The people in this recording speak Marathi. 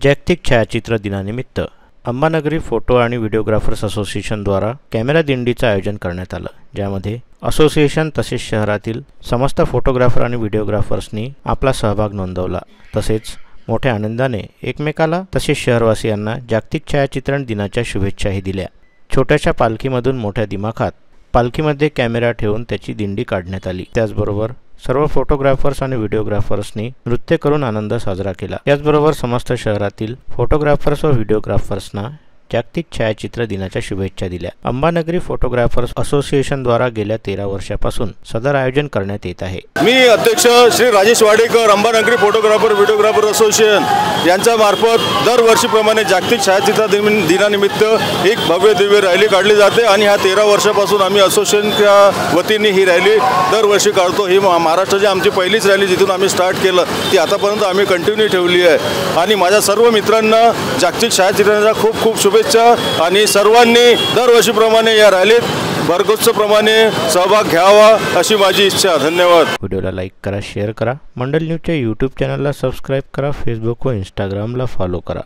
जागतिक छायाचित्र दिनानिमित्त अंबानगरी फोटो आणि व्हिडिओग्राफर्स असोसिएशन द्वारा कॅमेरा दिंडीचं आयोजन करण्यात आलं, ज्यामध्ये असोसिएशन तसेच शहरातील समस्त फोटोग्राफर आणि व्हिडिओग्राफर्सनी आपला सहभाग नोंदवला। तसेच मोठ्या आनंदाने एकमेकाला तसेच शहरवासियांना जागतिक छायाचित्रण दिनाच्या शुभेच्छाही दिल्या। छोट्याशा पालखीमधून मोठ्या दिमाखात पालखीमध्ये कॅमेरा ठेवून त्याची दिंडी काढण्यात आली। त्याचबरोबर सर्व फोटोग्राफर्स आणि व्हिडिओग्राफर्सनी नृत्य करून आनंद साजरा केला। याचबरोबर समस्त शहरातील फोटोग्राफर्स व व्हिडिओग्राफर्सना जागतिक छायाचित्र दिनाच्या शुभेच्छा दिल्या। अंबानगरी फोटोग्राफर्स असोसिएशन द्वारा गेल्या 13 वर्षापासून सदर आयोजन करण्यात येत आहे। मी अध्यक्ष Shri Rajesh Wadekar, Ambanagari photographer videographer association यांच्या मार्फत दरवर्षीप्रमाणे जागतिक छायाचित्र दिनानिमित्त एक भव्य दिव्य रॅली काढली जाते आणि ह्या 13 वर्षापासून आम्ही असोसिएशनच्या वतीने ही रॅली दरवर्षी काढतो। ही महाराष्ट्राची आमची पहिलीच रॅली जिथून आम्ही स्टार्ट केलं ती आतापर्यंत आम्ही कंटिन्यू ठेवली आहे आणि माझ्या सर्व मित्रांना जागतिक छायाचित्रणाचा खूप खूप शुभेच्छा आणि सर्वांनी दरवर्षीप्रमाणे या रॅलीत भरघोसप्रमाणे सहभाग घ्यावा अशी माझी इच्छा। धन्यवाद। व्हिडिओला लाईक करा, शेअर करा, मंडल न्यूजच्या YouTube चॅनलला सबस्क्राईब करा, फेसबुक व इंस्टाग्रामला फॉलो करा।